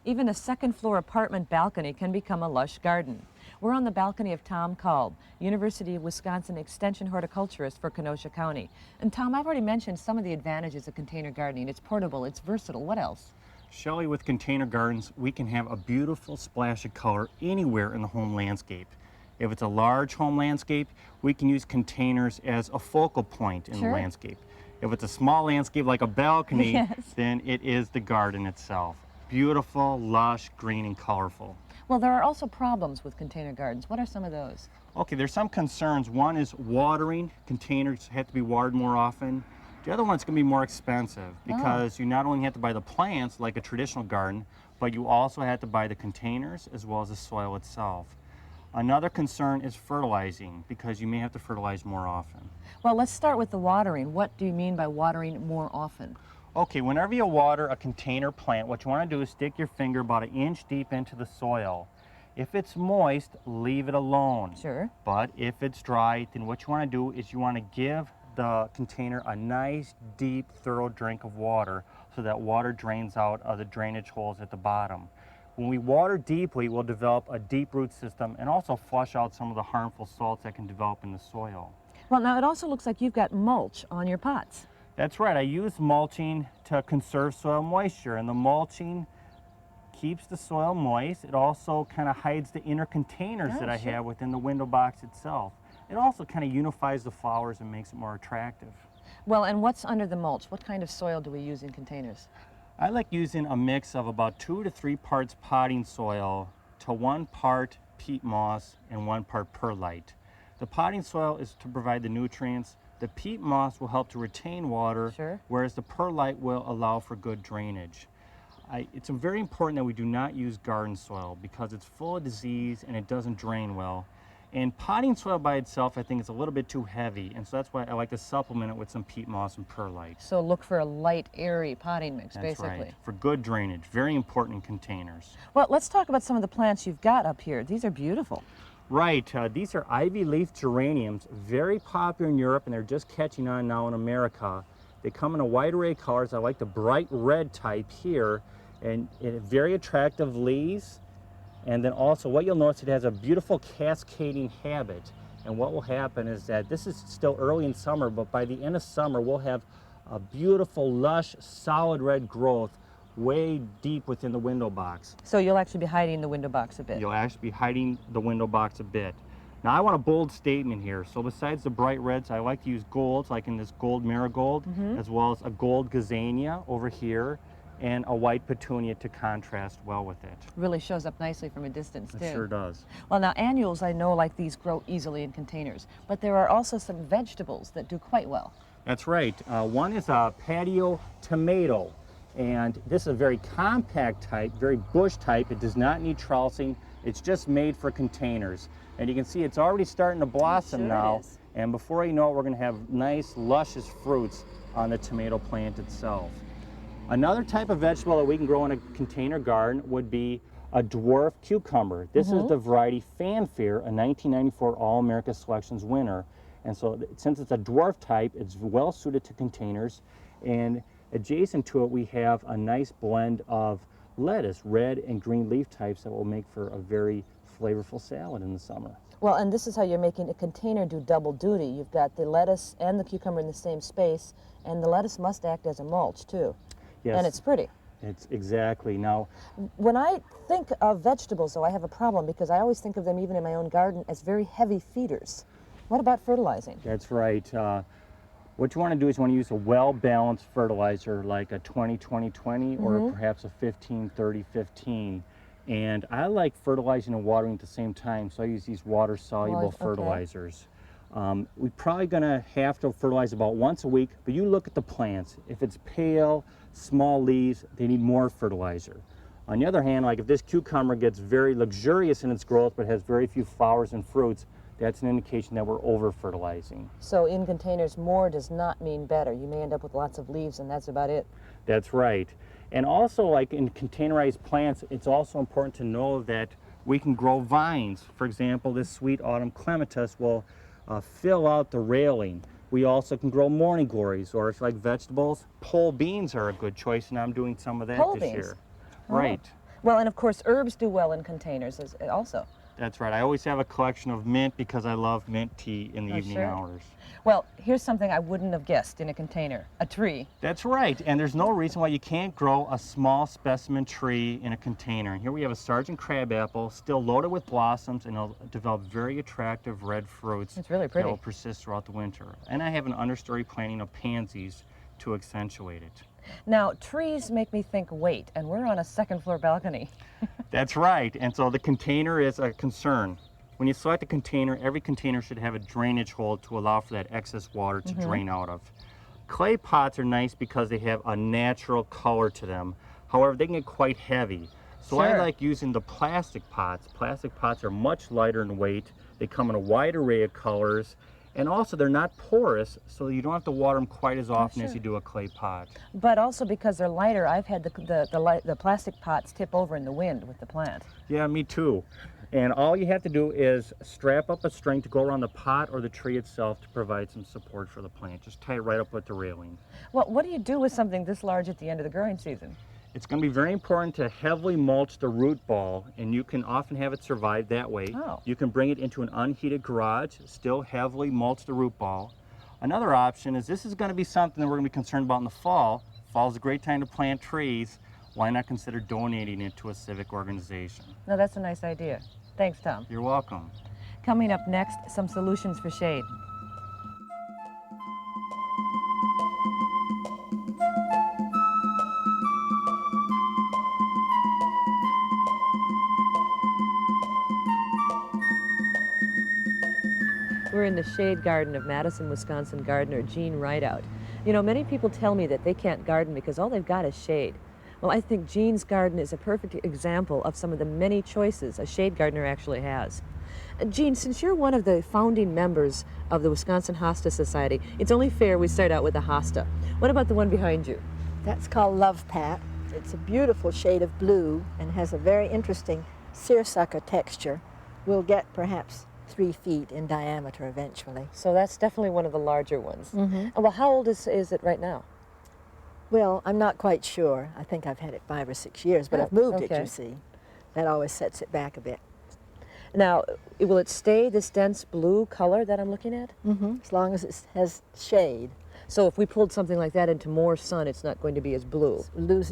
Even a second-floor apartment balcony can become a lush garden. We're on the balcony of Tom Kalb, University of Wisconsin Extension horticulturist for Kenosha County. And Tom, I've already mentioned some of the advantages of container gardening. It's portable, it's versatile. What else? Shelley, with container gardens, we can have a beautiful splash of color anywhere in the home landscape. If it's a large home landscape, we can use containers as a focal point in the landscape. If it's a small landscape like a balcony, then it is the garden itself. Beautiful, lush, green, and colorful. Well, there are also problems with container gardens. What are some of those? Okay, there's some concerns. One is watering. Containers have to be watered more often. The other one's going to be more expensive because you not only have to buy the plants like a traditional garden, but you also have to buy the containers as well as the soil itself. Another concern is fertilizing because you may have to fertilize more often. Well, let's start with the watering. What do you mean by watering more often? Okay, whenever you water a container plant, what you want to do is stick your finger about 1 inch deep into the soil. If it's moist, leave it alone. Sure. But if it's dry, then what you want to do is you want to give the container a nice, deep, thorough drink of water so that water drains out of the drainage holes at the bottom. When we water deeply, we'll develop a deep root system and also flush out some of the harmful salts that can develop in the soil. Well, now it also looks like you've got mulch on your pots. That's right. I use mulching to conserve soil moisture, and the mulching keeps the soil moist. It also kind of hides the inner containers that I have within the window box itself. It also kind of unifies the flowers and makes it more attractive. Well, and what's under the mulch? What kind of soil do we use in containers? I like using a mix of about 2 to 3 parts potting soil to 1 part peat moss and 1 part perlite. The potting soil is to provide the nutrients. The peat moss will help to retain water, whereas the perlite will allow for good drainage. It's very important that we do not use garden soil because it's full of disease and it doesn't drain well. And potting soil by itself, I think, is a little bit too heavy, and so that's why I like to supplement it with some peat moss and perlite. So look for a light, airy potting mix, basically. That's right, for good drainage. Very important in containers. Well, let's talk about some of the plants you've got up here. These are beautiful. Right, these are ivy leaf geraniums, very popular in Europe, and they're just catching on now in America. They come in a wide array of colors. I like the bright red type here, and very attractive leaves. And then also what you'll notice, it has a beautiful cascading habit. And what will happen is that this is still early in summer, but by the end of summer, we'll have a beautiful, lush, solid red growth way deep within the window box. So you'll actually be hiding the window box a bit. You'll actually be hiding the window box a bit. Now I want a bold statement here. So besides the bright reds, I like to use golds, like in this gold marigold, as well as a gold gazania over here, and a white petunia to contrast well with it. Really shows up nicely from a distance, too. It sure does. Well, now annuals, I know, like these, grow easily in containers, but there are also some vegetables that do quite well. That's right. One is a patio tomato, and this is a very compact type, very bush type. It does not need trellising. It's just made for containers. And you can see it's already starting to blossom now, and before you know it, we're going to have nice, luscious fruits on the tomato plant itself. Another type of vegetable that we can grow in a container garden would be a dwarf cucumber. This is the variety Fanfare, a 1994 All-America Selections winner. And so since it's a dwarf type, it's well suited to containers. And adjacent to it, we have a nice blend of lettuce, red and green leaf types that will make for a very flavorful salad in the summer. Well, and this is how you're making a container do double duty. You've got the lettuce and the cucumber in the same space, and the lettuce must act as a mulch, too. Yes. And it's pretty. It's exactly. Now, when I think of vegetables, though, I have a problem because I always think of them, even in my own garden, as very heavy feeders. What about fertilizing? That's right. What you want to do is you want to use a well-balanced fertilizer like a 20-20-20 or perhaps a 15-30-15. And I like fertilizing and watering at the same time, so I use these water-soluble fertilizers. We're probably going to have to fertilize about once a week, but you look at the plants. If it's pale, small leaves, they need more fertilizer. On the other hand, like if this cucumber gets very luxurious in its growth but has very few flowers and fruits, that's an indication that we're over-fertilizing. So in containers, more does not mean better. You may end up with lots of leaves and that's about it. That's right. And also, like in containerized plants, it's also important to know that we can grow vines. For example, this sweet autumn clematis will fill out the railing. We also can grow morning glories, or if you like vegetables, pole beans are a good choice, and I'm doing some of that this year. Right. Well, and of course, herbs do well in containers also. That's right. I always have a collection of mint because I love mint tea in the evening sure. hours. Well, here's something I wouldn't have guessed in a container, a tree. That's right, and there's no reason why you can't grow a small specimen tree in a container. And here we have a Sergeant crabapple, still loaded with blossoms, and it'll develop very attractive red fruits. It's really pretty. That will persist throughout the winter. And I have an understory planting of pansies to accentuate it. Now, trees make me think weight, and we're on a second floor balcony. That's right, and so the container is a concern. When you select a container, every container should have a drainage hole to allow for that excess water to drain out of. Clay pots are nice because they have a natural color to them. However, they can get quite heavy. So I Sure. like using the plastic pots. Plastic pots are much lighter in weight. They come in a wide array of colors. And also, they're not porous, so you don't have to water them quite as often as sure. you do a clay pot. But also because they're lighter, I've had the plastic pots tip over in the wind with the plant. Yeah, me too. And all you have to do is strap up a string to go around the pot or the tree itself to provide some support for the plant. Just tie it right up with the railing. Well, what do you do with something this large at the end of the growing season? It's going to be very important to heavily mulch the root ball, and you can often have it survive that way. Oh. You can bring it into an unheated garage, still heavily mulch the root ball. Another option is this is going to be something that we're going to be concerned about in the fall. Fall is a great time to plant trees. Why not consider donating it to a civic organization? No, that's a nice idea. Thanks, Tom. You're welcome. Coming up next, some solutions for shade. We're in the shade garden of Madison, Wisconsin gardener Jean Rideout. You know, many people tell me that they can't garden because all they've got is shade. Well, I think Jean's garden is a perfect example of some of the many choices a shade gardener actually has. Jean, since you're one of the founding members of the Wisconsin Hosta Society, it's only fair we start out with the hosta. What about the one behind you? That's called Love Pat. It's a beautiful shade of blue and has a very interesting seersucker texture. We'll get perhaps 3 feet in diameter eventually. So that's definitely one of the larger ones. And well, how old is it right now? Well, I'm not quite sure. I think I've had it 5 or 6 years, but Oh, I've moved it, okay. you see. That always sets it back a bit. Now, will it stay this dense blue color that I'm looking at? As long as it has shade, So if we pulled something like that into more sun, it's not going to be as blue. lose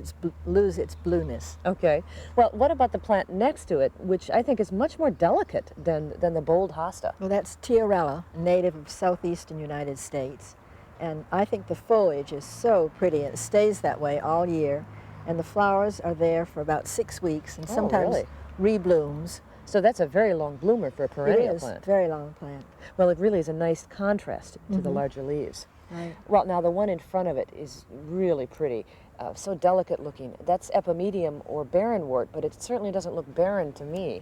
its blueness. Okay. Well, what about the plant next to it, which I think is much more delicate than the bold hosta? Well, that's Tiarella, a native of southeastern United States. And I think the foliage is so pretty, and it stays that way all year. And the flowers are there for about 6 weeks, and Oh, sometimes really? reblooms. So that's a very long bloomer for a perennial It is plant. very long plant. Well, it really is a nice contrast to the larger leaves. Right. Well, now the one in front of it is really pretty, so delicate looking. That's epimedium or barrenwort, but it certainly doesn't look barren to me.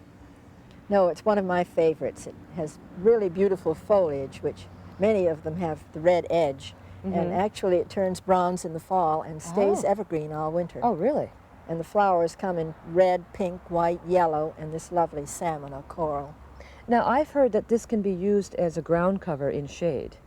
No, it's one of my favorites. It has really beautiful foliage, which many of them have the red edge. And actually it turns bronze in the fall and stays Oh. evergreen all winter. Oh, really? And the flowers come in red, pink, white, yellow, and this lovely salmon or coral. Now, I've heard that this can be used as a ground cover in shade.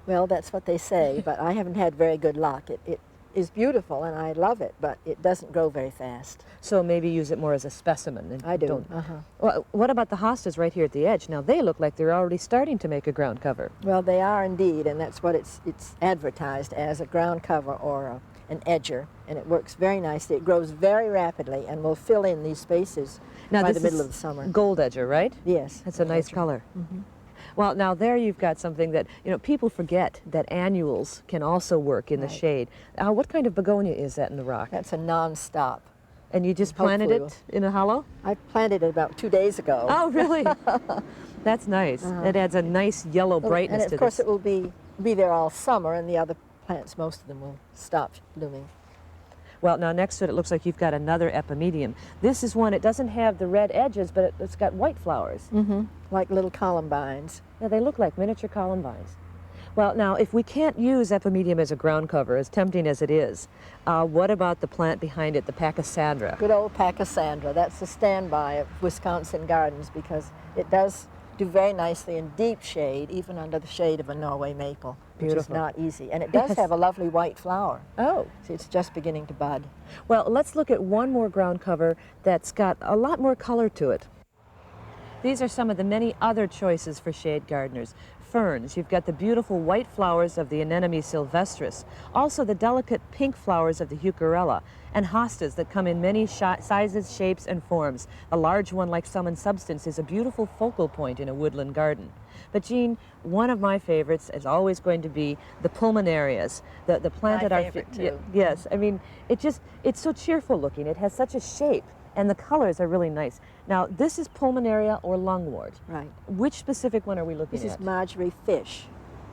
Well, that's what they say, but I haven't had very good luck. It is beautiful and I love it, but it doesn't grow very fast. So maybe use it more as a specimen. And I do. don't- Uh-huh. Well, what about the hostas right here at the edge? Now, they look like they're already starting to make a ground cover. Well, they are indeed, and that's what it's advertised as, a ground cover or an edger, and it works very nicely. It grows very rapidly and will fill in these spaces Now, by this the middle is of the summer. Gold edger, right? Yes. That's a nice color. Well, now there you've got something that, you know, people forget that annuals can also work in the Right. shade. What kind of begonia is that in the rock? That's a non-stop. And you just planted hopefully it in a hollow? I planted it about 2 days ago. Oh, really? That's nice. It adds a nice yellow Well, brightness and to of course this. it will be there all summer, and the other plants, most of them, will stop blooming. Well, now next to it, it looks like you've got another epimedium. This is one, it doesn't have the red edges, but it's got white flowers. Like little columbines. Yeah, they look like miniature columbines. Well, now, if we can't use epimedium as a ground cover, as tempting as it is, what about the plant behind it, the Pachysandra? Good old Pachysandra. That's the standby of Wisconsin gardens because it does do very nicely in deep shade, even under the shade of a Norway maple, which is Beautiful. not easy. And it does Yes. have a lovely white flower. Oh. See, it's just beginning to bud. Well, let's look at one more ground cover that's got a lot more color to it. These are some of the many other choices for shade gardeners. Ferns, you've got the beautiful white flowers of the Anemone sylvestris, also the delicate pink flowers of the Heucherella, and hostas that come in many sizes, shapes, and forms. A large one like Sum and Substance is a beautiful focal point in a woodland garden. But Jean, one of my favorites is always going to be the pulmonarias, the plant My at our favorite, too. Yes, I mean, it's so cheerful looking. It has such a shape, and the colors are really nice. Now, this is pulmonaria or lungwort. Right. Which specific one are we looking This at? is Marjorie Fish,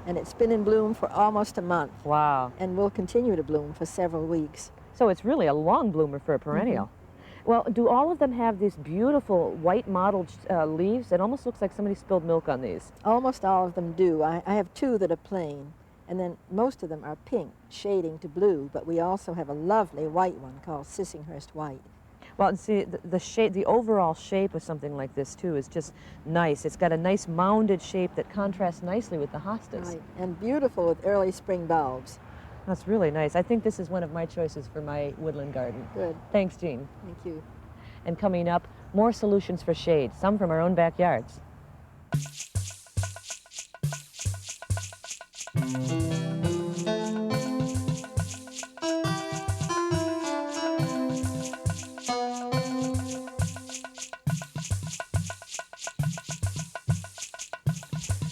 and it's been in bloom for almost a month Wow. and will continue to bloom for several weeks. So it's really a long bloomer for a perennial. Well, do all of them have these beautiful white mottled leaves? It almost looks like somebody spilled milk on these. Almost all of them do. I have two that are plain, and then most of them are pink, shading to blue, but we also have a lovely white one called Sissinghurst White. Well, and see, the shape, the overall shape of something like this, too, is just nice. It's got a nice mounded shape that contrasts nicely with the hostas. Right, and beautiful with early spring bulbs. That's really nice. I think this is one of my choices for my woodland garden. Good, Thanks, Jean. thank you. And coming up, more solutions for shade, some from our own backyards.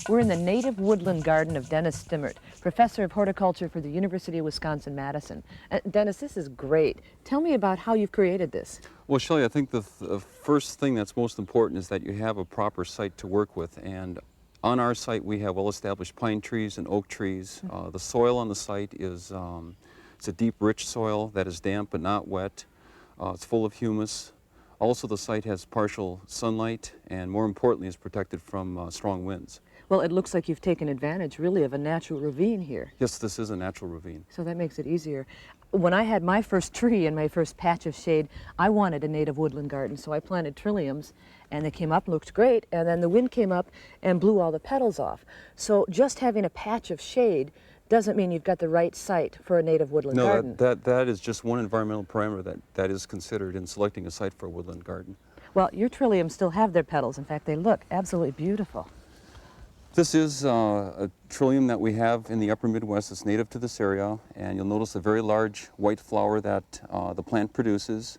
We're in the native woodland garden of Dennis Stimmert, professor of horticulture for the University of Wisconsin-Madison. Dennis, this is great. Tell me about how you've created this. Well, Shelley, I think the first thing that's most important is that you have a proper site to work with. And on our site, we have well-established pine trees and oak trees. The soil on the site is it's a deep, rich soil that is damp but not wet. It's full of humus. Also, the site has partial sunlight and, more importantly, is protected from strong winds. Well, it looks like you've taken advantage, really, of a natural ravine here. Yes, this is a natural ravine. So that makes it easier. When I had my first tree and my first patch of shade, I wanted a native woodland garden, so I planted trilliums, and they came up, looked great, and then the wind came up and blew all the petals off. So just having a patch of shade doesn't mean you've got the right site for a native woodland garden. No, that is just one environmental parameter that is considered in selecting a site for a woodland garden. Well, your trilliums still have their petals. In fact, they look absolutely beautiful. This is a trillium that we have in the upper Midwest that's native to this area, and you'll notice a very large white flower that the plant produces.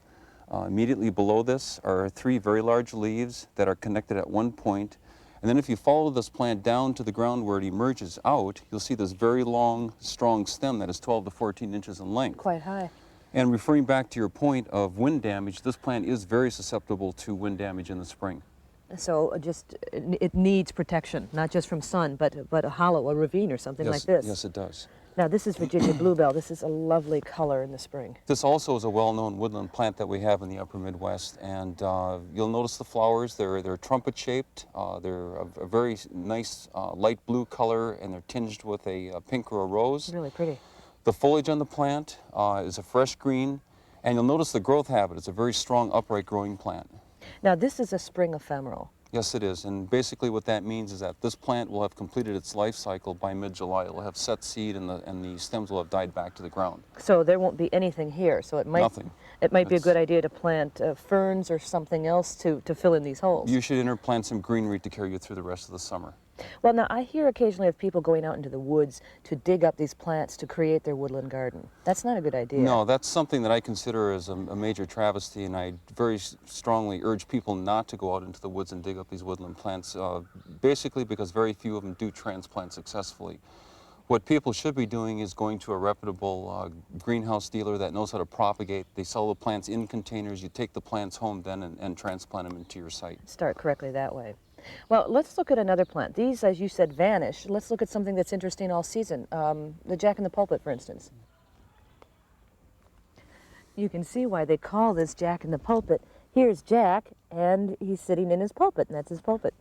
Immediately below this are three very large leaves that are connected at one point. And then if you follow this plant down to the ground where it emerges out, you'll see this very long, strong stem that is 12 to 14 inches in length. Quite high. And referring back to your point of wind damage, this plant is very susceptible to wind damage in the spring. So it needs protection, not just from sun, but a hollow, a ravine or something like this. Yes, it does. Now, this is Virginia bluebell. This is a lovely color in the spring. This also is a well-known woodland plant that we have in the upper Midwest, and you'll notice the flowers. They're trumpet-shaped. They're a very nice light blue color, and they're tinged with a pink or a rose. Really pretty. The foliage on the plant is a fresh green, and you'll notice the growth habit. It's a very strong, upright growing plant. Now, this is a spring ephemeral. Yes, it is, and basically what that means is that this plant will have completed its life cycle by mid-July. It'll have set seed, and the stems will have died back to the ground. So there won't be anything here. So it might Nothing. It might be a It's- good idea to plant ferns or something else to fill in these holes. You should interplant some greenery to carry you through the rest of the summer. Well, now I hear occasionally of people going out into the woods to dig up these plants to create their woodland garden. That's not a good idea. No, that's something that I consider as a major travesty, and I very strongly urge people not to go out into the woods and dig up these woodland plants, basically because very few of them do transplant successfully. What people should be doing is going to a reputable greenhouse dealer that knows how to propagate. They sell the plants in containers. You take the plants home then and transplant them into your site. Start correctly that way. Well, let's look at another plant. These, as you said, vanish. Let's look at something that's interesting all season. The Jack in the Pulpit, for instance. You can see why they call this Jack in the Pulpit. Here's Jack, and he's sitting in his pulpit, and that's his pulpit.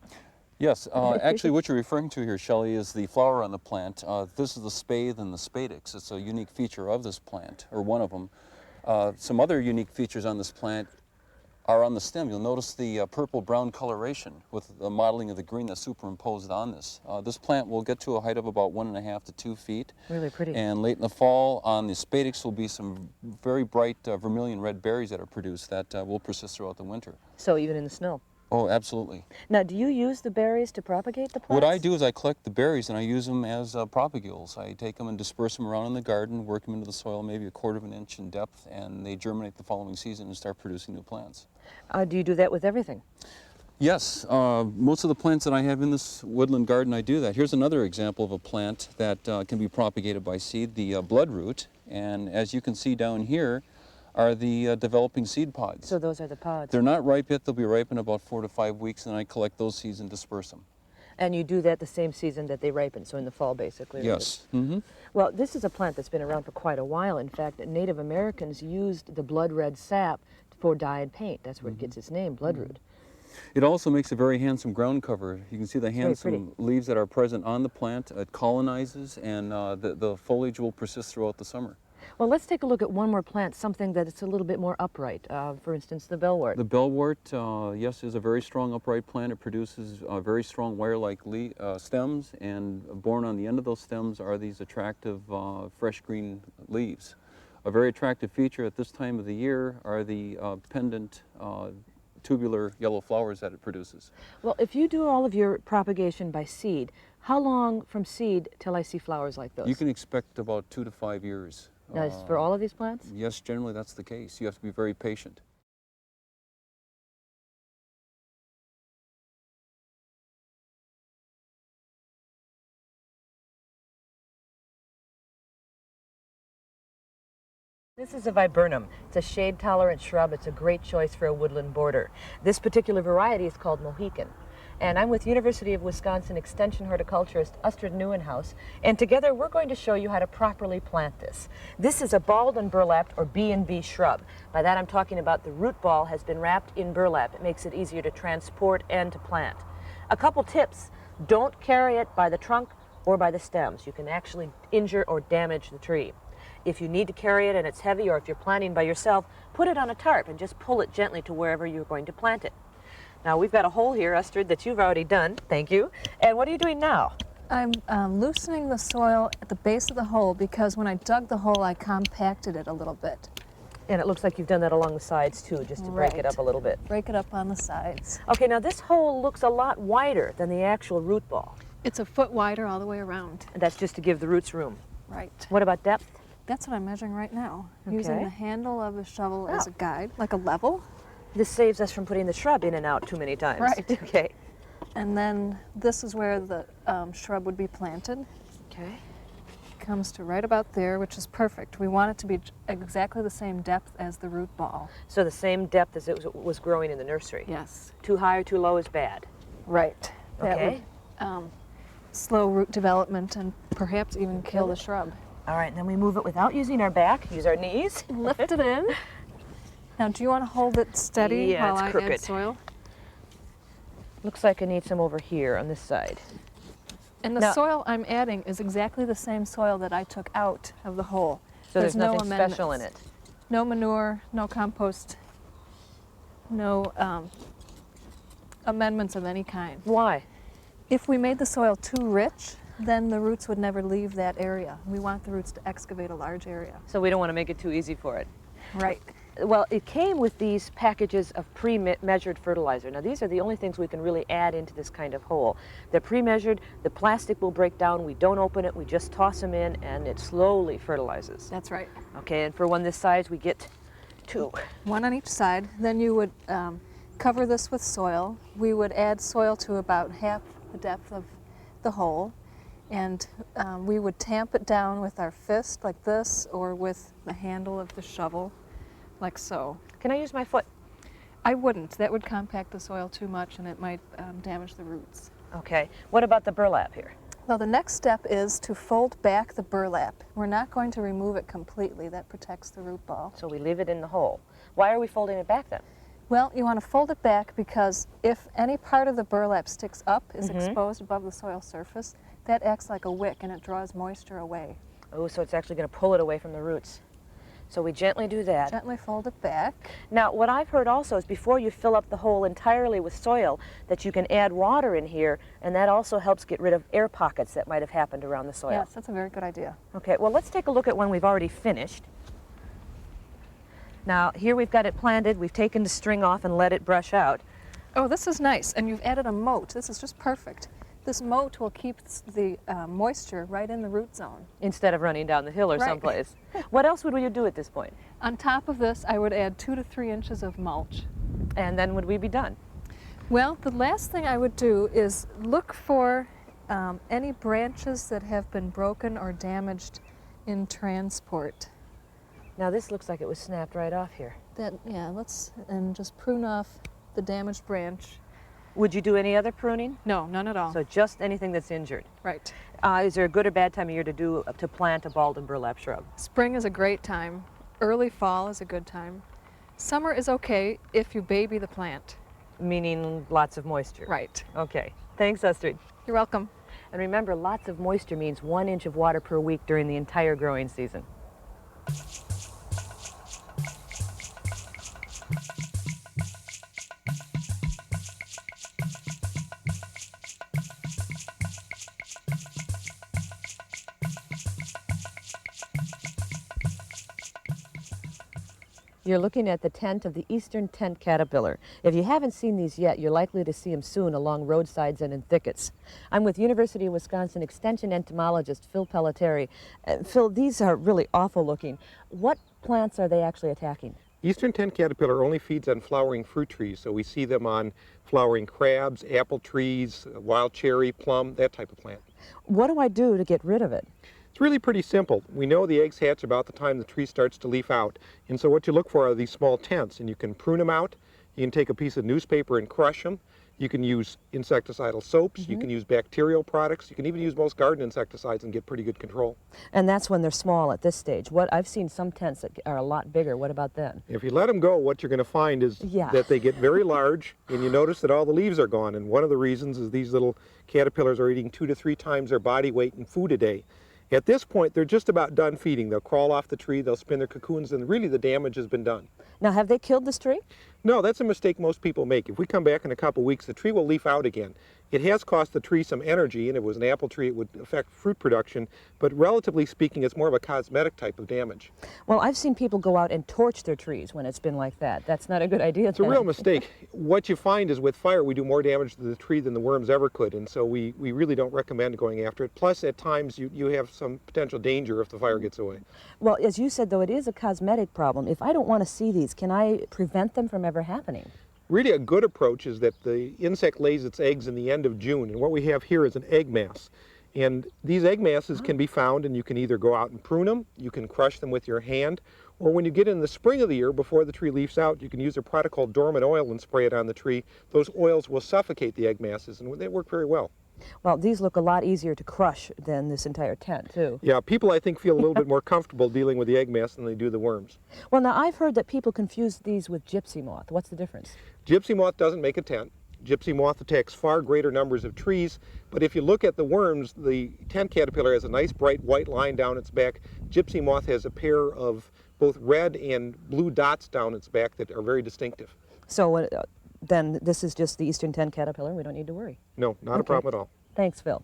Yes, actually what you're referring to here, Shelley, is the flower on the plant. This is the spathe and the spadix. It's a unique feature of this plant, or one of them. Some other unique features on this plant are on the stem. You'll notice the purple-brown coloration with the modeling of the green that's superimposed on this. This plant will get to a height of about 1.5 to 2 feet. Really pretty. And late in the fall, on the spadix will be some very bright vermilion red berries that are produced that will persist throughout the winter. So even in the snow. Oh, absolutely. Now, do you use the berries to propagate the plants? What I do is I collect the berries and I use them as propagules. I take them and disperse them around in the garden, work them into the soil maybe 1/4 of an inch in depth, and they germinate the following season and start producing new plants. Do you do that with everything? Yes, most of the plants that I have in this woodland garden, I do that. Here's another example of a plant that can be propagated by seed, the bloodroot. And as you can see down here are the developing seed pods. So those are the pods. They're not ripe yet. They'll be ripe in about 4 to 5 weeks, and I collect those seeds and disperse them. And you do that the same season that they ripen, so in the fall, basically. right? Yes. Mm-hmm. Well, this is a plant that's been around for quite a while. In fact, Native Americans used the blood red sap for dye and paint. That's where it gets its name, bloodroot. It also makes a very handsome ground cover. You can see the very handsome leaves that are present on the plant. It colonizes, and the foliage will persist throughout the summer. Well, let's take a look at one more plant, something that is a little bit more upright. For instance, the bellwort. The bellwort, yes, is a very strong upright plant. It produces very strong wire-like stems, and borne on the end of those stems are these attractive fresh green leaves. A very attractive feature at this time of the year are the pendant tubular yellow flowers that it produces. Well, if you do all of your propagation by seed, how long from seed till I see flowers like those? You can expect about 2 to 5 years. Now, is for all of these plants? Yes, generally that's the case. You have to be very patient. This is a viburnum. It's a shade-tolerant shrub. It's a great choice for a woodland border. This particular variety is called Mohican. And I'm with University of Wisconsin Extension horticulturist Astrid Nieuwenhuis, and together we're going to show you how to properly plant this. This is a balled and burlapped, or B&B shrub. By that I'm talking about the root ball has been wrapped in burlap. It makes it easier to transport and to plant. A couple tips: don't carry it by the trunk or by the stems. You can actually injure or damage the tree. If you need to carry it and it's heavy, or if you're planting by yourself, put it on a tarp and just pull it gently to wherever you're going to plant it. Now, we've got a hole here, Astrid, that you've already done. Thank you. And what are you doing now? I'm loosening the soil at the base of the hole because when I dug the hole, I compacted it a little bit. And it looks like you've done that along the sides, too, just to break it Right. up a little bit. Break it up on the sides. Okay, now this hole looks a lot wider than the actual root ball. It's a foot wider all the way around. And that's just to give the roots room. Right. What about depth? That's what I'm measuring right now. Okay. Using the handle of a shovel as Oh. a guide, like a level. This saves us from putting the shrub in and out too many times. Right. Okay. And then this is where the shrub would be planted. Okay. Comes to right about there, which is perfect. We want it to be exactly the same depth as the root ball. So the same depth as it was growing in the nursery. Yes. Too high or too low is bad. Right. That Okay. would slow root development and perhaps even kill the shrub. All right, and then we move it without using our back, use our knees. Lift it in. Now, do you want to hold it steady Yeah, while it's I crooked. add soil? Looks like I need some over here on this side. And the Now- soil I'm adding is exactly the same soil that I took out of the hole. So there's no nothing special in it. amendments. No manure, no compost, no amendments of any kind. Why? If we made the soil too rich, then the roots would never leave that area. We want the roots to excavate a large area. So we don't want to make it too easy for it. Right. Well, it came with these packages of pre-measured fertilizer. Now, these are the only things we can really add into this kind of hole. They're pre-measured, the plastic will break down, we don't open it, we just toss them in, and it slowly fertilizes. That's right. Okay, and for one this size, we get 2. One on each side. Then you would cover this with soil. We would add soil to about half the depth of the hole, and we would tamp it down with our fist like this, or with the handle of the shovel, like so. Can I use my foot? I wouldn't. That would compact the soil too much, and it might damage the roots. Okay, what about the burlap here? Well, the next step is to fold back the burlap. We're not going to remove it completely. That protects the root ball. So we leave it in the hole. Why are we folding it back then? Well, you want to fold it back because if any part of the burlap sticks up, is exposed above the soil surface, that acts like a wick and it draws moisture away. Oh, so it's actually going to pull it away from the roots. So we gently do that. Gently fold it back. Now, what I've heard also is before you fill up the hole entirely with soil, that you can add water in here, and that also helps get rid of air pockets that might have happened around the soil. Yes, that's a very good idea. Okay, well, let's take a look at one we've already finished. Now, here we've got it planted. We've taken the string off and let it brush out. Oh, this is nice, and you've added a moat. This is just perfect. This moat will keep the moisture right in the root zone. Instead of running down the hill or Right. someplace. What else would you do at this point? On top of this, I would add 2 to 3 inches of mulch. And then would we be done? Well, the last thing I would do is look for any branches that have been broken or damaged in transport. Now, this looks like it was snapped right off here. And just prune off the damaged branch. Would you do any other pruning? No, none at all. So just anything that's injured. Right. Is there a good or bad time of year to plant a bald and burlap shrub? Spring is a great time. Early fall is a good time. Summer is okay if you baby the plant. Meaning lots of moisture. Right. Okay. Thanks, Astrid. You're welcome. And remember, lots of moisture means 1 inch of water per week during the entire growing season. You're looking at the tent of the eastern tent caterpillar. If you haven't seen these yet, you're likely to see them soon along roadsides and in thickets. I'm with University of Wisconsin Extension entomologist Phil Pelletieri. Phil, these are really awful looking. What plants are they actually attacking? Eastern tent caterpillar only feeds on flowering fruit trees, so we see them on flowering crabs, apple trees, wild cherry, plum, that type of plant. What do I do to get rid of it? It's really pretty simple. We know the eggs hatch about the time the tree starts to leaf out, and so what you look for are these small tents, and you can prune them out. You can take a piece of newspaper and crush them. You can use insecticidal soaps. You can use bacterial products. You can even use most garden insecticides and get pretty good control. And that's when they're small at this stage. I've seen some tents that are a lot bigger. What about then? If you let them go, what you're going to find is that they get very large, and you notice that all the leaves are gone. And one of the reasons is these little caterpillars are eating 2 to 3 times their body weight in food a day. At this point, they're just about done feeding. They'll crawl off the tree, they'll spin their cocoons, and really the damage has been done. Now, have they killed this tree? No, that's a mistake most people make. If we come back in a couple weeks, the tree will leaf out again. It has cost the tree some energy, and if it was an apple tree, it would affect fruit production, but relatively speaking, it's more of a cosmetic type of damage. Well, I've seen people go out and torch their trees when it's been like that. That's not a good idea. It's a real mistake. What you find is with fire, we do more damage to the tree than the worms ever could, and so we really don't recommend going after it. Plus, at times, you have some potential danger if the fire gets away. Well, as you said, though, it is a cosmetic problem. If I don't want to see these, can I prevent them from ever happening? Really, a good approach is that the insect lays its eggs in the end of June, and what we have here is an egg mass. And these egg masses can be found, and you can either go out and prune them, you can crush them with your hand, or when you get in the spring of the year, before the tree leaves out, you can use a product called dormant oil and spray it on the tree. Those oils will suffocate the egg masses, and they work very well. Well, these look a lot easier to crush than this entire tent, too. Yeah, people, I think, feel a little bit more comfortable dealing with the egg mass than they do the worms. Well, now, I've heard that people confuse these with gypsy moth. What's the difference? Gypsy moth doesn't make a tent. Gypsy moth attacks far greater numbers of trees, but if you look at the worms, the tent caterpillar has a nice bright white line down its back. Gypsy moth has a pair of both red and blue dots down its back that are very distinctive. So then this is just the eastern tent caterpillar. We don't need to worry. No, not a problem at all. Thanks, Phil.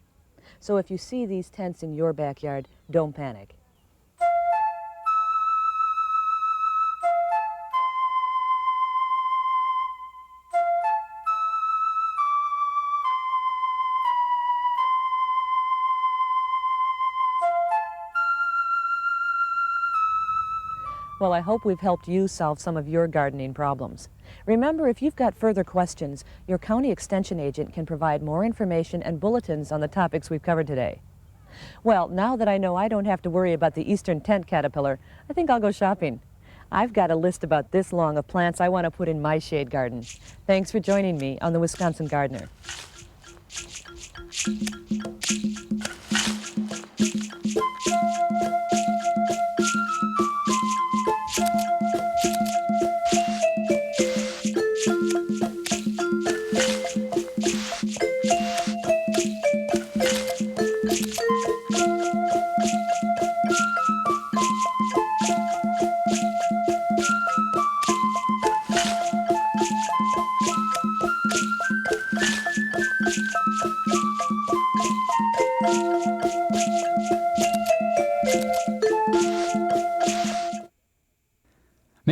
So if you see these tents in your backyard, don't panic. Well, I hope we've helped you solve some of your gardening problems. Remember, if you've got further questions, your county extension agent can provide more information and bulletins on the topics we've covered today. Well, now that I know I don't have to worry about the eastern tent caterpillar, I think I'll go shopping. I've got a list about this long of plants I want to put in my shade garden. Thanks for joining me on the Wisconsin Gardener.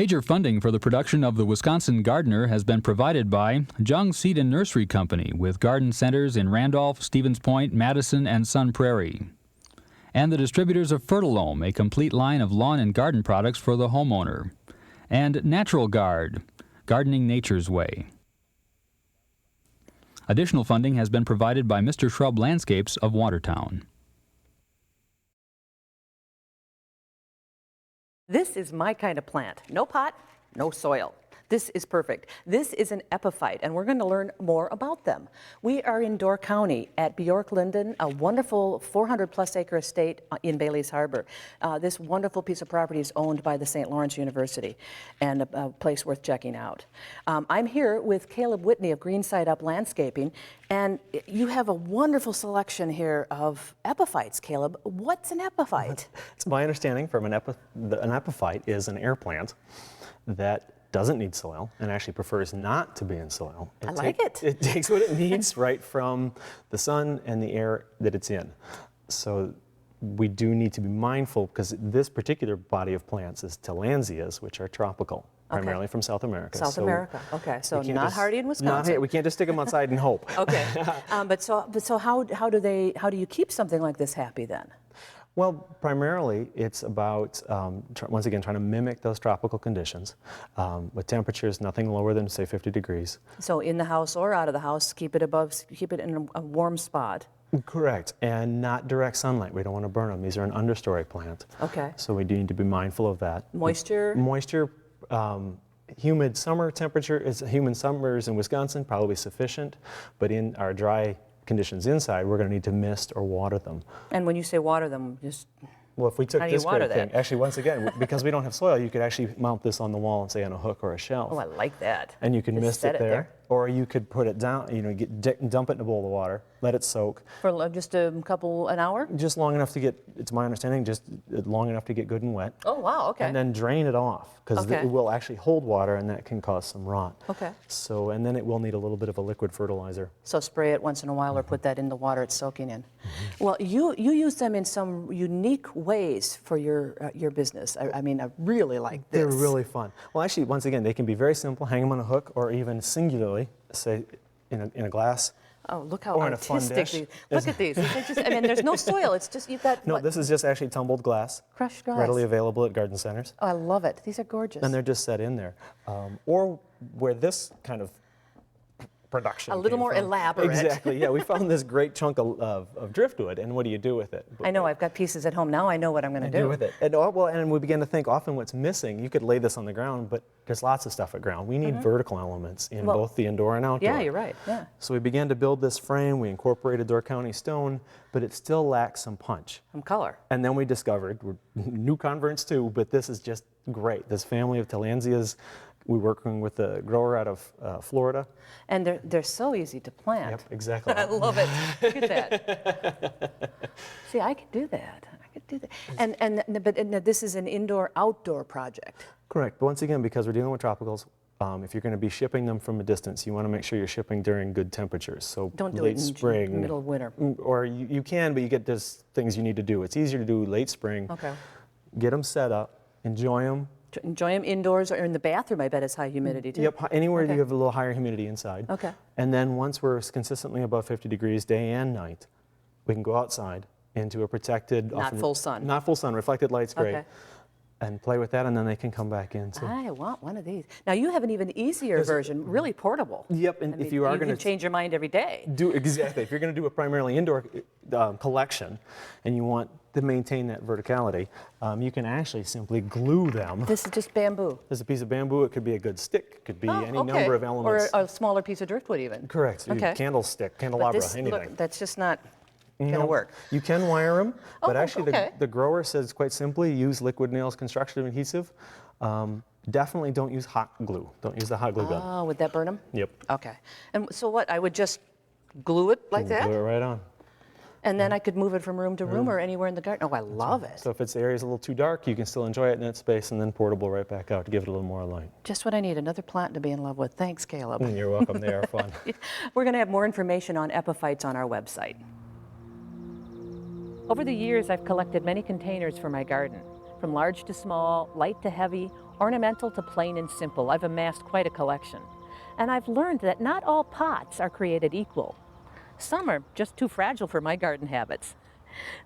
Major funding for the production of the Wisconsin Gardener has been provided by Jung Seed and Nursery Company with garden centers in Randolph, Stevens Point, Madison, and Sun Prairie. And the distributors of Fertilome, a complete line of lawn and garden products for the homeowner. And Natural Guard, gardening nature's way. Additional funding has been provided by Mr. Shrub Landscapes of Watertown. This is my kind of plant. No pot, no soil. This is perfect. This is an epiphyte, and we're going to learn more about them. We are in Door County at Bjork-Linden, a wonderful 400-plus acre estate in Bailey's Harbor. This wonderful piece of property is owned by the St. Lawrence University, and a place worth checking out. I'm here with Caleb Whitney of Greenside Up Landscaping, and you have a wonderful selection here of epiphytes. Caleb, what's an epiphyte? It's my understanding from an epiphyte is an air plant that doesn't need soil and actually prefers not to be in soil. I like it. It takes what it needs right from the sun and the air that it's in. So we do need to be mindful because this particular body of plants is Tillandsias, which are tropical, primarily from South America. South America, okay. So not hardy in Wisconsin. We can't just stick them outside and hope. Okay, but so how do you keep something like this happy then? Well, primarily it's about, once again, trying to mimic those tropical conditions with temperatures nothing lower than, say, 50 degrees. So in the house or out of the house, keep it in a warm spot. Correct, and not direct sunlight. We don't want to burn them. These are an understory plant. Okay. So we do need to be mindful of that. Moisture? Moisture, humid summer temperature, humid summers in Wisconsin, probably sufficient, but in our dry conditions inside, we're going to need to mist or water them. And when you say water them, just well, if we took how do you this water great thing, that? actually, once again, because we don't have soil, you could actually mount this on the wall and say on a hook or a shelf. Oh, I like that. And you can Just mist set it there, or you could put it down, dump it in a bowl of water, let it soak. For just an hour? Just long enough to get, it's my understanding, just long enough to get good and wet. Oh, wow, okay. And then drain it off, because Okay. it will actually hold water and that can cause some rot. Okay. So, and then it will need a little bit of a liquid fertilizer. So spray it once in a while or put that in the water it's soaking in. Well, you use them in some unique ways for your business. I mean, I really like this. They're really fun. Well, actually, once again, they can be very simple, hang them on a hook, or even singularly, say, in a glass. Oh, look how or in a fun artistic dish. these. Look at these. They're just, I mean, there's no soil. It's just, you've got No, what? this is just actually tumbled glass. Crushed glass. Readily available at garden centers. Oh, I love it. These are gorgeous. And they're just set in there. Or where this kind of production A little came more from. elaborate. Exactly, yeah. We found this great chunk of driftwood, and what do you do with it? I know, I've got pieces at home. Now I know what I'm going to do. with it. And, and we began to think often what's missing, you could lay this on the ground, but there's lots of stuff at ground. We need vertical elements in Well, both the indoor and outdoor. Yeah, you're right. Yeah. So we began to build this frame. We incorporated Door County stone, but it still lacks some punch. Some color. And then we discovered, we're new converts too, but this is just great. This family of Tillandsias, we're working with a grower out of Florida. And they're so easy to plant. Yep, exactly. I love it. Look at that. See, I could do that. I could do that. But this is an indoor-outdoor project. Correct. But once again, because we're dealing with tropicals, if you're going to be shipping them from a distance, you want to make sure you're shipping during good temperatures. So Don't do late it in spring, middle of winter. or you can, but there's things you need to do. It's easier to do late spring. Okay. Get them set up, enjoy them. Enjoy them indoors or in the bathroom. I bet it's high humidity too. Yep, anywhere Okay. you have a little higher humidity inside. Okay. And then once we're consistently above 50 degrees day and night, we can go outside into a protected, Not full sun. Not full sun, reflected light's great. Okay. And play with that, and then they can come back in too. I want one of these. Now you have an even easier version, really portable. Yep, and I mean, if you are you going can to change your mind every day. do exactly, if you're going to do a primarily indoor collection, and you want to maintain that verticality, you can actually simply glue them. This is just bamboo. There's a piece of bamboo. It could be a good stick. It could be Oh, any okay. number of elements. Or a smaller piece of driftwood even. Correct. Okay. Candlestick, But candelabra, this, anything. look, that's just not going to No, work. You can wire them, but Oh, actually okay. the grower says quite simply, use liquid nails construction adhesive. Definitely don't use hot glue. Don't use the hot glue gun. Oh, would that burn them? Yep. Okay. And so what? I would just glue it like that? Glue it right on. And then I could move it from room to room or anywhere in the garden. Oh, I love it. So if its area's a little too dark, you can still enjoy it in that space, and then portable right back out to give it a little more light. Just what I need, another plant to be in love with. Thanks, Caleb. You're welcome. They are fun. We're going to have more information on epiphytes on our website. Over the years, I've collected many containers for my garden, from large to small, light to heavy, Ornamental to plain and simple, I've amassed quite a collection. And I've learned that not all pots are created equal. Some are just too fragile for my garden habits.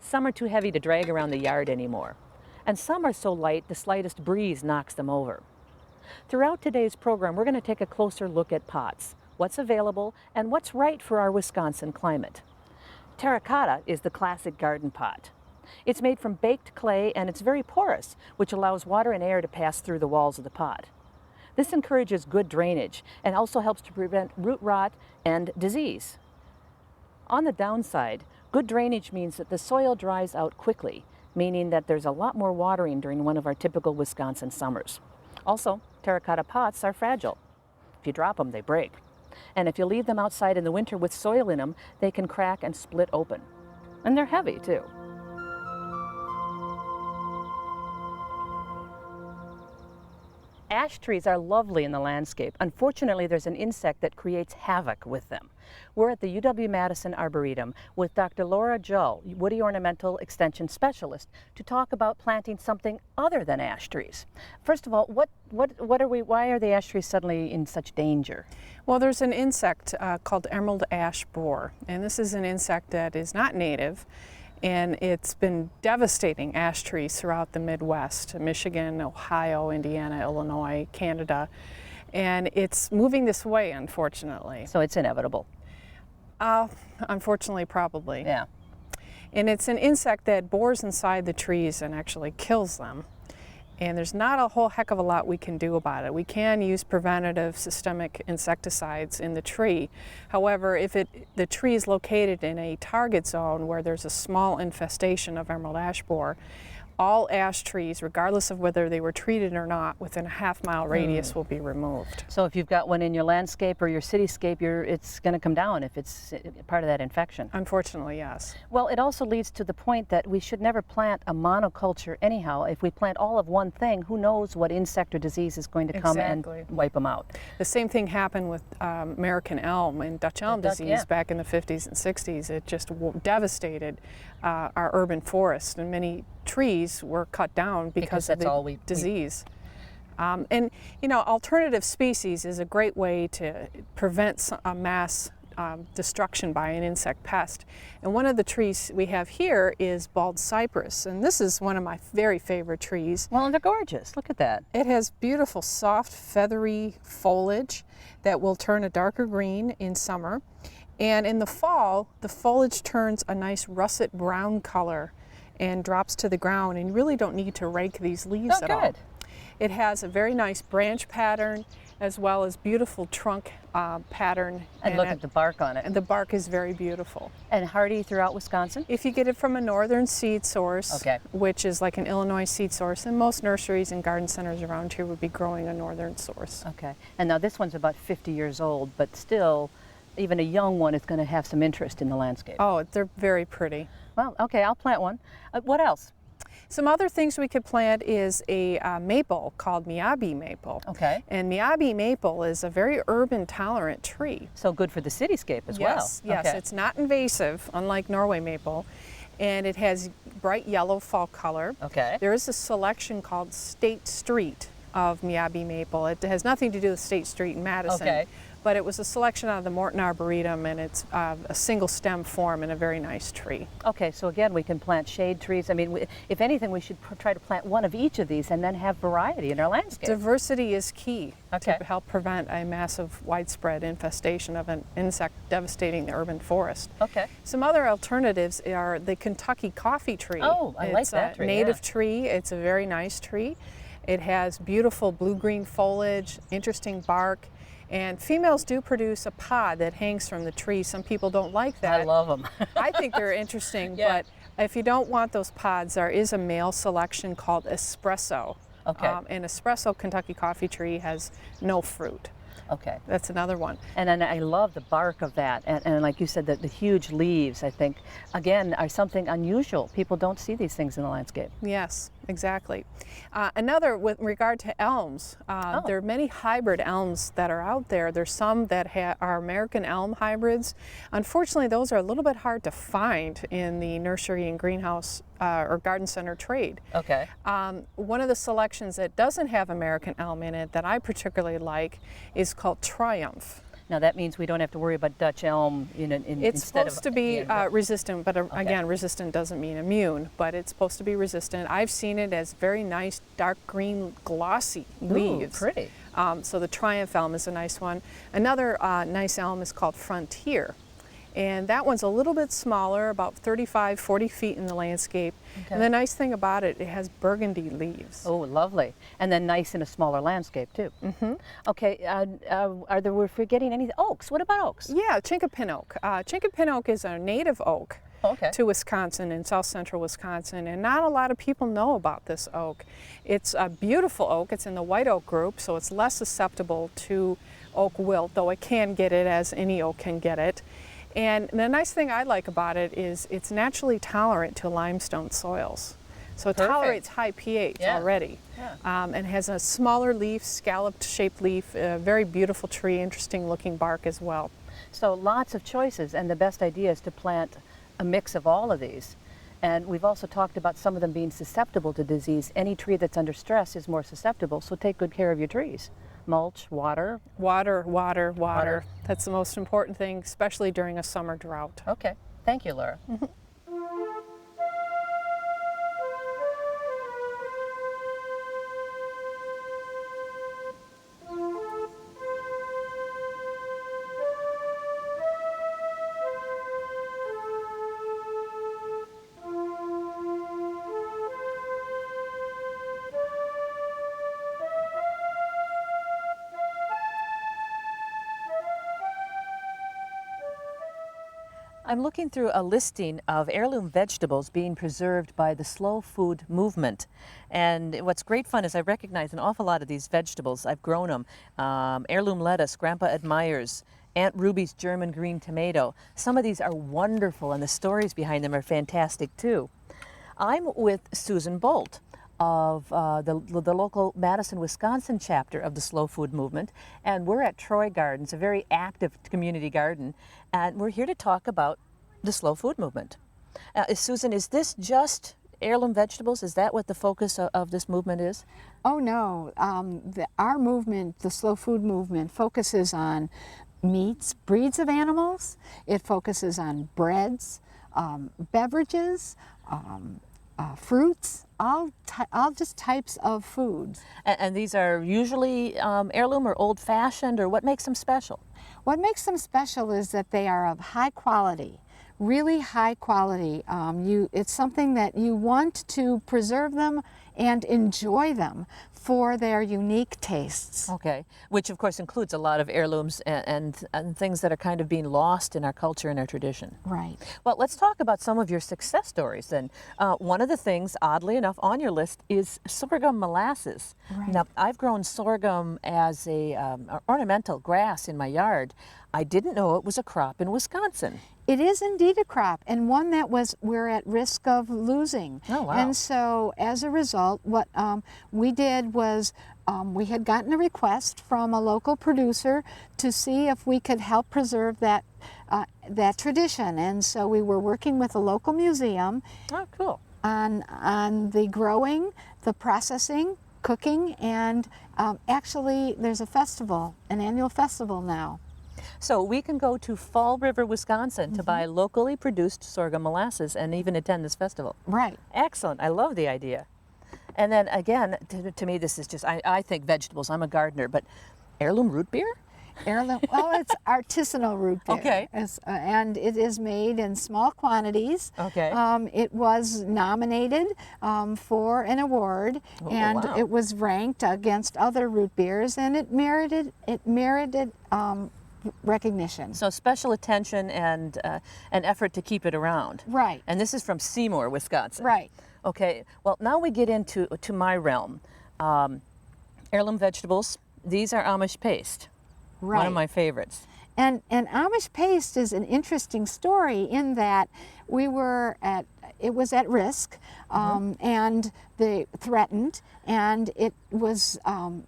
Some are too heavy to drag around the yard anymore. And some are so light the slightest breeze knocks them over. Throughout today's program, we're going to take a closer look at pots, what's available, and what's right for our Wisconsin climate. Terracotta is the classic garden pot. It's made from baked clay and it's very porous, which allows water and air to pass through the walls of the pot. This encourages good drainage and also helps to prevent root rot and disease. On the downside, good drainage means that the soil dries out quickly, meaning that there's a lot more watering during one of our typical Wisconsin summers. Also, terracotta pots are fragile. If you drop them, they break. And if you leave them outside in the winter with soil in them, they can crack and split open. And they're heavy, too. Ash trees are lovely in the landscape. Unfortunately, there's an insect that creates havoc with them. We're at the UW-Madison Arboretum with Dr. Laura Jull, Woody Ornamental Extension Specialist, to talk about planting something other than ash trees. First of all, why are the ash trees suddenly in such danger? Well, there's an insect called emerald ash borer, and this is an insect that is not native, and it's been devastating ash trees throughout the Midwest, Michigan, Ohio, Indiana, Illinois, Canada, and it's moving this way, unfortunately. So it's inevitable. Unfortunately, probably. Yeah. And it's an insect that bores inside the trees and actually kills them. And there's not a whole heck of a lot we can do about it. We can use preventative systemic insecticides in the tree. However, if the tree is located in a target zone where there's a small infestation of emerald ash borer, all ash trees, regardless of whether they were treated or not, within a half-mile radius will be removed. So if you've got one in your landscape or your cityscape, it's going to come down if it's part of that infection. Unfortunately, yes. Well, it also leads to the point that we should never plant a monoculture anyhow. If we plant all of one thing, who knows what insect or disease is going to come and wipe them out. The same thing happened with American elm and Dutch elm disease back in the 50s and 60s. It just devastated our urban forest, and many trees were cut down because of the disease. And you know, alternative species is a great way to prevent a mass destruction by an insect pest. And one of the trees we have here is bald cypress, and this is one of my very favorite trees. Well, and they're gorgeous. Look at that. It has beautiful, soft, feathery foliage that will turn a darker green in summer. And in the fall, the foliage turns a nice russet brown color and drops to the ground, and you really don't need to rake these leaves at all. It has a very nice branch pattern as well as beautiful trunk pattern. And look at the bark on it. And the bark is very beautiful. And hardy throughout Wisconsin? If you get it from a northern seed source, which is like an Illinois seed source, and most nurseries and garden centers around here would be growing a northern source. Okay. And now this one's about 50 years old, but still, even a young one is going to have some interest in the landscape. Oh, they're very pretty. Well, okay, I'll plant one. What else? Some other things we could plant is a maple called Miyabi maple. Okay. And Miyabi maple is a very urban tolerant tree. So good for the cityscape as well. Yes, it's not invasive, unlike Norway maple, and it has bright yellow fall color. Okay. There is a selection called State Street of Miyabi maple. It has nothing to do with State Street in Madison. Okay. But it was a selection out of the Morton Arboretum, and it's a single stem form and a very nice tree. Okay, so again, we can plant shade trees. I mean, if anything, we should try to plant one of each of these and then have variety in our landscape. Diversity is key to help prevent a massive widespread infestation of an insect devastating the urban forest. Okay. Some other alternatives are the Kentucky coffee tree. Oh, I like that tree. It's a native tree. It's a very nice tree. It has beautiful blue-green foliage, interesting bark. And females do produce a pod that hangs from the tree. Some people don't like that. I love them. I think they're interesting, but if you don't want those pods, there is a male selection called espresso. Okay. And espresso Kentucky coffee tree has no fruit. Okay. That's another one. And then I love the bark of that. And like you said, the huge leaves, I think, again, are something unusual. People don't see these things in the landscape. Yes. exactly. Another, with regard to elms, there are many hybrid elms that are out there. There's some that are American elm hybrids. Unfortunately, those are a little bit hard to find in the nursery and greenhouse or garden center trade. Okay. One of the selections that doesn't have American elm in it that I particularly like is called Triumph. Now that means we don't have to worry about Dutch elm It's instead supposed of to be yeah, resistant, but again, resistant doesn't mean immune, but it's supposed to be resistant. I've seen it as very nice dark green glossy leaves. Pretty. So the Triumph elm is a nice one. Another nice elm is called Frontier. And that one's a little bit smaller, about 35, 40 feet in the landscape. Okay. And the nice thing about it, it has burgundy leaves. Oh, lovely. And then nice in a smaller landscape, too. Mm-hmm. Okay, we're forgetting any oaks. What about oaks? Yeah, Chinkapin oak. Chinkapin oak is a native oak to Wisconsin, in south central Wisconsin, and not a lot of people know about this oak. It's a beautiful oak. It's in the white oak group, so it's less susceptible to oak wilt, though it can get it as any oak can get it. And the nice thing I like about it is it's naturally tolerant to limestone soils. So it tolerates high pH already. Yeah. And has a smaller leaf, scalloped shaped leaf, a very beautiful tree, interesting looking bark as well. So lots of choices, and the best idea is to plant a mix of all of these. And we've also talked about some of them being susceptible to disease. Any tree that's under stress is more susceptible, so take good care of your trees. Mulch, water. Water. That's the most important thing, especially during a summer drought. Okay. Thank you, Laura. I'm looking through a listing of heirloom vegetables being preserved by the slow food movement. And what's great fun is I recognize an awful lot of these vegetables. I've grown them. Heirloom lettuce, Grandpa admires, Aunt Ruby's German green tomato. Some of these are wonderful, and the stories behind them are fantastic too. I'm with Susan Bolt of the local Madison, Wisconsin chapter of the Slow Food Movement, and we're at Troy Gardens, a very active community garden, and we're here to talk about the Slow Food Movement. Susan, is this just heirloom vegetables? Is that what the focus of this movement is? Oh no, our movement, the Slow Food Movement, focuses on meats, breeds of animals. It focuses on breads, beverages, fruits, all just types of foods. And these are usually heirloom or old-fashioned, or what makes them special? What makes them special is that they are of high quality, really high quality. It's something that you want to preserve them and enjoy them for their unique tastes. Okay, which of course includes a lot of heirlooms and things that are kind of being lost in our culture and our tradition. Right. Well, let's talk about some of your success stories then. One of the things, oddly enough, on your list is sorghum molasses. Right. Now, I've grown sorghum as a ornamental grass in my yard. I didn't know it was a crop in Wisconsin. It is indeed a crop, and one that we're at risk of losing. Oh, wow. And so as a result, what we did was we had gotten a request from a local producer to see if we could help preserve that tradition. And so we were working with a local museum Oh, cool. on the growing, the processing, cooking, and actually there's a festival, an annual festival now. So we can go to Fall River, Wisconsin to buy locally produced sorghum molasses and even attend this festival. Right. Excellent. I love the idea. And then again, to me, this is just, I think vegetables. I'm a gardener, but heirloom root beer? Heirloom, well, it's artisanal root beer. Okay. And it is made in small quantities. Okay. It was nominated for an award, and wow. it was ranked against other root beers, and it merited recognition. So special attention and an effort to keep it around. Right. And this is from Seymour, Wisconsin. Right. Okay. Well, now we get into my realm. Heirloom vegetables. These are Amish paste. Right. One of my favorites. And Amish paste is an interesting story in that we were it was at risk, and they threatened, and it was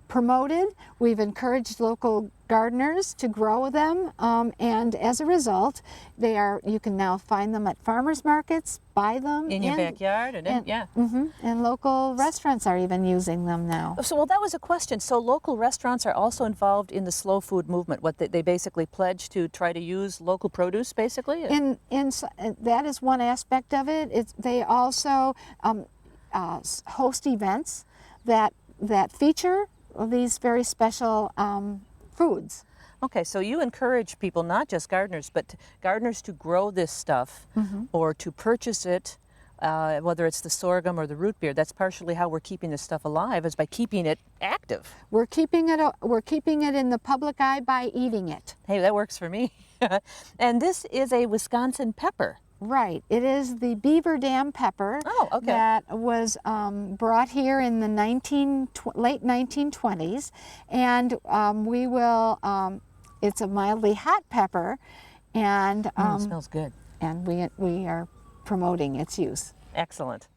promoted. We've encouraged local gardeners to grow them, and as a result, you can now find them at farmers markets, buy them in your backyard, and local restaurants are even using them now. So, well, that was a question. So, local restaurants are also involved in the slow food movement. What they basically pledge to try to use local produce, basically. That is one aspect of it. They also host events that feature these very special foods. Okay, so you encourage people, not just gardeners, but gardeners to grow this stuff or to purchase it, whether it's the sorghum or the root beer. That's partially how we're keeping this stuff alive, is by keeping it active. We're keeping it in the public eye by eating it. Hey, that works for me. And this is a Wisconsin pepper. Right. It is the Beaver Dam pepper that was brought here in the late 1920s, and we will. It's a mildly hot pepper, and it smells good. And we are promoting its use. Excellent.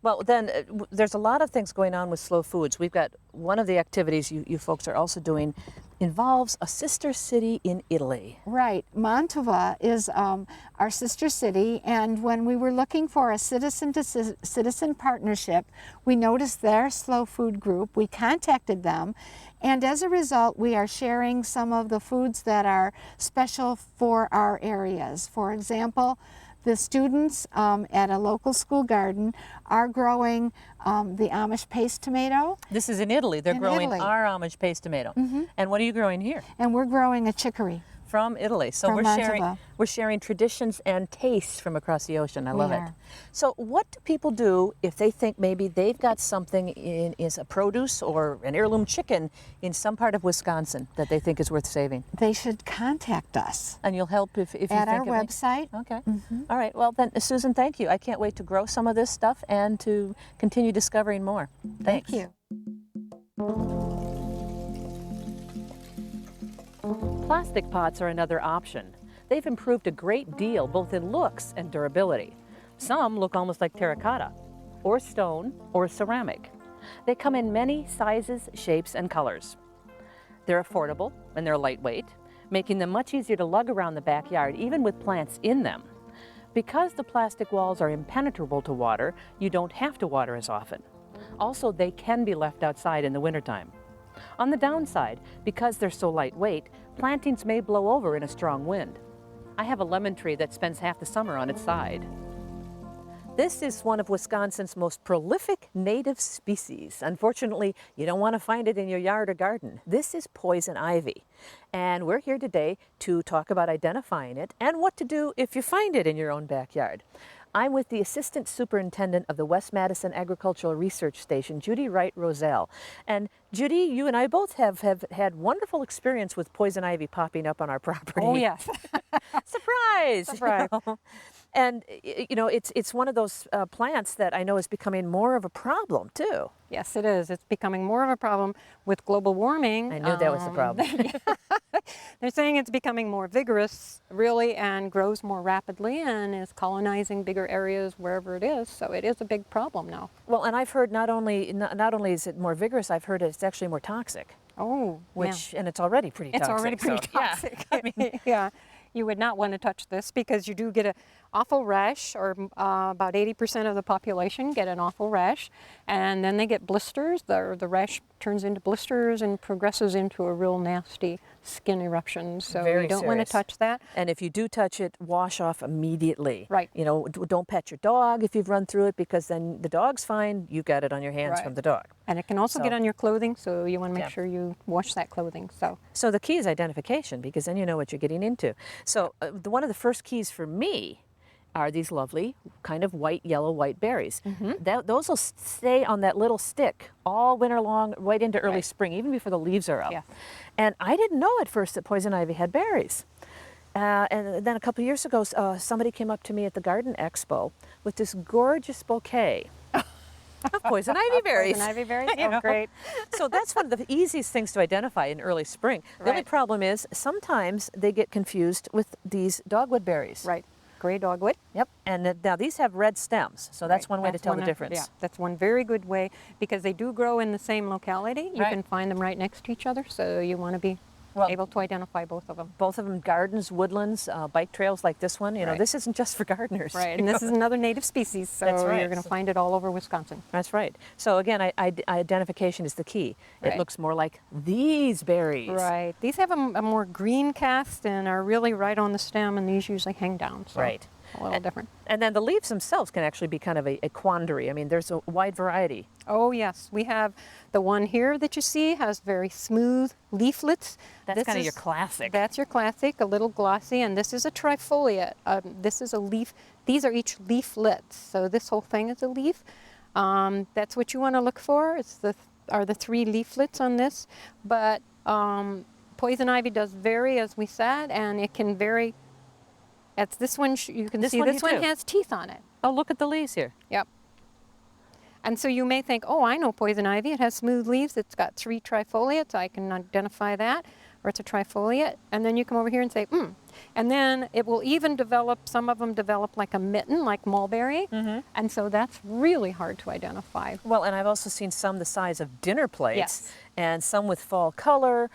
Well, then there's a lot of things going on with slow foods. We've got one of the activities you folks are also doing involves a sister city in Italy. Right. Mantova is our sister city, and when we were looking for a citizen-to-citizen partnership, we noticed their slow food group. We contacted them, and as a result, we are sharing some of the foods that are special for our areas. For example, the students at a local school garden are growing the Amish paste tomato. This is in Italy. They're growing our Amish paste tomato. And what are you growing here? And we're growing a chicory. From Italy. So we're sharing traditions and tastes from across the ocean. I love it. So what do people do if they think maybe they've got something is a produce or an heirloom chicken in some part of Wisconsin that they think is worth saving? They should contact us. And you'll help if you think at our website. Okay. All right. Well then, Susan, thank you. I can't wait to grow some of this stuff and to continue discovering more. Thanks. Thank you. Plastic pots are another option. They've improved a great deal, both in looks and durability. Some look almost like terracotta, or stone, or ceramic. They come in many sizes, shapes, and colors. They're affordable and they're lightweight, making them much easier to lug around the backyard, even with plants in them. Because the plastic walls are impenetrable to water, you don't have to water as often. Also, they can be left outside in the wintertime. On the downside, because they're so lightweight, plantings may blow over in a strong wind. I have a lemon tree that spends half the summer on its side. This is one of Wisconsin's most prolific native species. Unfortunately, you don't want to find it in your yard or garden. This is poison ivy. And we're here today to talk about identifying it and what to do if you find it in your own backyard. I'm with the Assistant Superintendent of the West Madison Agricultural Research Station, Judy Wright Roselle. And Judy, you and I both have had wonderful experience with poison ivy popping up on our property. Oh, yes. Surprise! Surprise. You know? And, you know, it's one of those plants that I know is becoming more of a problem, too. Yes, it is. It's becoming more of a problem with global warming. I knew that was the problem. They're saying it's becoming more vigorous, really, and grows more rapidly and is colonizing bigger areas wherever it is. So it is a big problem now. Well, and I've heard not only is it more vigorous, I've heard it's actually more toxic. Oh, and it's already pretty toxic. It's already pretty toxic. Yeah. I mean, yeah. You would not want to touch this because you do get an awful rash, or about 80% of the population get an awful rash, and then they get blisters. The rash turns into blisters and progresses into a real nasty skin eruption. So Very you don't want to serious. touch that. And if you do touch it, wash off immediately. Right. You know, don't pet your dog if you've run through it, because then the dog's fine, you got it on your hands Right. from the dog. And it can also get on your clothing, so you want to make Yeah. sure you wash that clothing. So the key is identification, because then you know what you're getting into. So one of the first keys for me are these lovely kind of yellow white berries. Those will stay on that little stick all winter long, right into early spring, even before the leaves are up. Yeah. And I didn't know at first that poison ivy had berries. And then a couple of years ago, somebody came up to me at the Garden Expo with this gorgeous bouquet of poison ivy berries. Poison ivy berries? You know? Oh, great. So that's one of the easiest things to identify in early spring. The only Right. problem is sometimes they get confused with these dogwood berries. Right. gray dogwood. Yep. And now these have red stems, so that's Right, one way to tell the one difference. Yeah, that's one very good way because they do grow in the same locality. You Right. can find them right next to each other, so you want to be able to identify both of them. Both of them gardens, woodlands, bike trails like this one. You know, Right. this isn't just for gardeners. Right, and this is another native species, so That's right. you're going to find it all over Wisconsin. That's right. So again, identification is the key. It Right. looks more like these berries. Right. These have a more green cast and are really right on the stem, and these usually hang down. So Right. A little different. And then the leaves themselves can actually be kind of a quandary. I mean, there's a wide variety. Oh yes, we have the one here that you see has very smooth leaflets. That's This kind of is- your classic. That's your classic, a little glossy, and this is a trifoliate. This is a leaf. These are each leaflets, so this whole thing is a leaf. That's what you want to look for. Are the 3 leaflets on this, but poison ivy does vary, as we said, and it can vary. That's this one. You can This see one this you one do. has teeth on it. Oh, look at the leaves here. Yep. And so you may think, oh, I know poison ivy. It has smooth leaves. It's got 3 trifoliates. I can identify that, or it's a trifoliate. And then you come over here and say, And then it will even develop, some of them develop like a mitten, like mulberry. Mm-hmm. And so that's really hard to identify. Well, and I've also seen some the size of dinner plates, Yes. and some with fall color,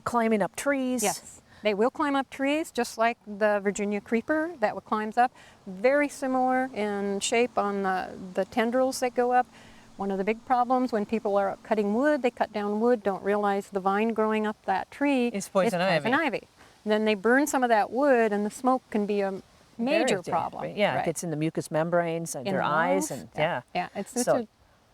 climbing up trees. Yes. They will climb up trees, just like the Virginia creeper that climbs up. Very similar in shape on the tendrils that go up. One of the big problems when people are cutting wood, they cut down wood, don't realize the vine growing up that tree Is poison ivy. Then they burn some of that wood, and the smoke can be a major Very problem. Yeah, Right. it gets in the mucous membranes and In their the eyes, lungs. and Yeah, it's So-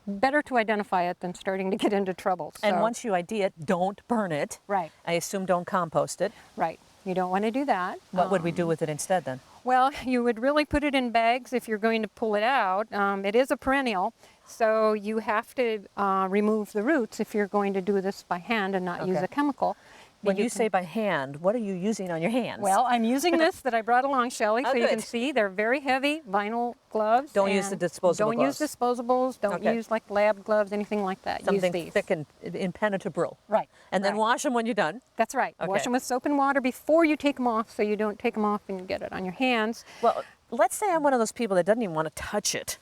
better to identify it than starting to get into trouble. And So- once you ID it, don't burn it. Right. I assume don't compost it. Right. You don't want to do that. What would we do with it instead then? Well, you would really put it in bags if you're going to pull it out. It is a perennial, so you have to remove the roots if you're going to do this by hand and not use Okay. a chemical. When And you can- say by hand, what are you using on your hands? Well, I'm using this that I brought along, Shelley, Oh, so you can good. see they're very heavy vinyl gloves. Don't use the and disposable Don't use gloves. disposables. Don't Okay. use like lab gloves, anything like that. something use these. thick and impenetrable. Right. And then right. wash them when you're done. That's right. Okay. Wash them with soap and water before you take them off, so you don't take them off and get it on your hands. Well, let's say I'm one of those people that doesn't even want to touch it.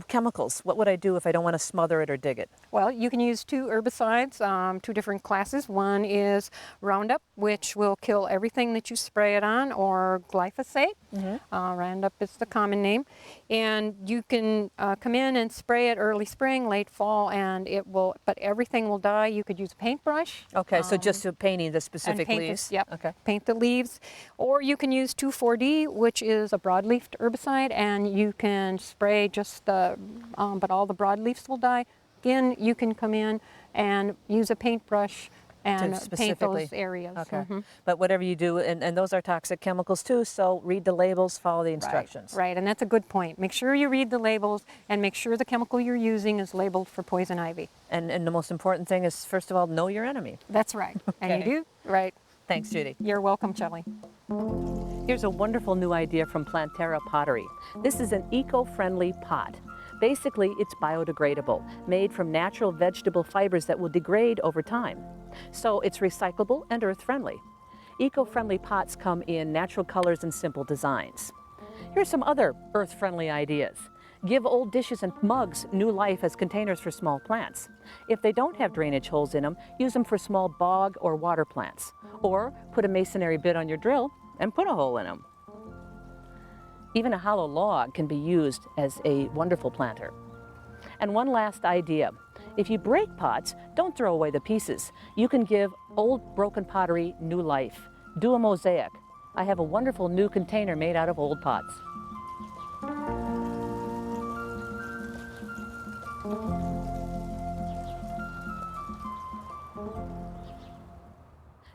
Chemicals, what would I do if I don't want to smother it or dig it? Well, you can use 2 herbicides, 2 different classes. One is Roundup, which will kill everything that you spray it on, or glyphosate. Roundup is the common name. And you can come in and spray it early spring, late fall, and it will, but everything will die. You could use a paintbrush. Okay, so just painting the and specific paint leaves? The, yep. Okay. Paint the leaves. Or you can use 2,4-D, which is a broadleaf herbicide, and you can spray just the, but all the broadleaves will die. Again, you can come in and use a paintbrush and paint specifically- those areas. Okay. Mhm. But whatever you do, and those are toxic chemicals too, so read the labels, follow the instructions. Right, and that's a good point. Make sure you read the labels and make sure the chemical you're using is labeled for poison ivy. And the most important thing is, first of all, know your enemy. That's right. And you do? Right. Thanks, Judy. You're welcome, Shelley. Here's a wonderful new idea from Plantera Pottery. This is an eco-friendly pot. Basically, it's biodegradable, made from natural vegetable fibers that will degrade over time. So it's recyclable and earth-friendly. Eco-friendly pots come in natural colors and simple designs. Here's some other earth-friendly ideas. Give old dishes and mugs new life as containers for small plants. If they don't have drainage holes in them, use them for small bog or water plants. Or put a masonry bit on your drill and put a hole in them. Even a hollow log can be used as a wonderful planter. And one last idea. If you break pots, don't throw away the pieces. You can give old broken pottery new life. Do a mosaic. I have a wonderful new container made out of old pots.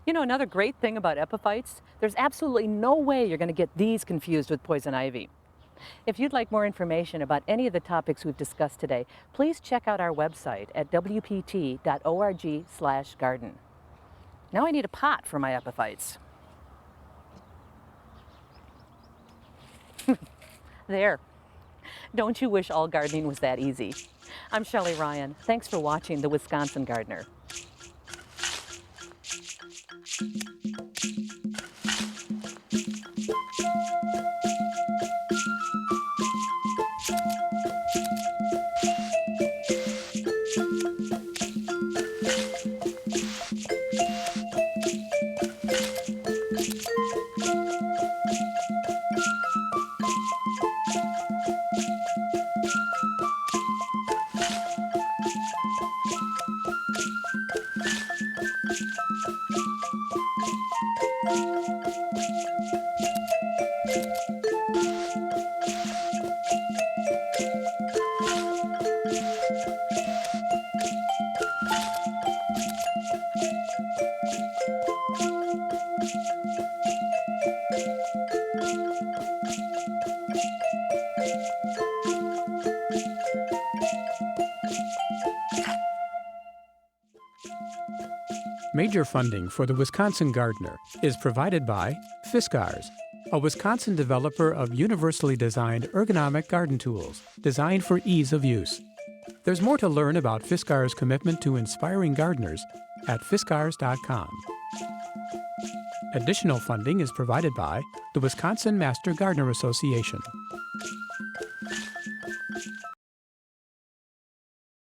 You know, another great thing about epiphytes, there's absolutely no way you're going to get these confused with poison ivy. If you'd like more information about any of the topics we've discussed today, please check out our website at wpt.org/garden. Now I need a pot for my epiphytes. There. Don't you wish all gardening was that easy? I'm Shelley Ryan. Thanks for watching The Wisconsin Gardener. Major funding for the Wisconsin Gardener is provided by Fiskars, a Wisconsin developer of universally designed ergonomic garden tools designed for ease of use. There's more to learn about Fiskars' commitment to inspiring gardeners at fiskars.com. Additional funding is provided by the Wisconsin Master Gardener Association.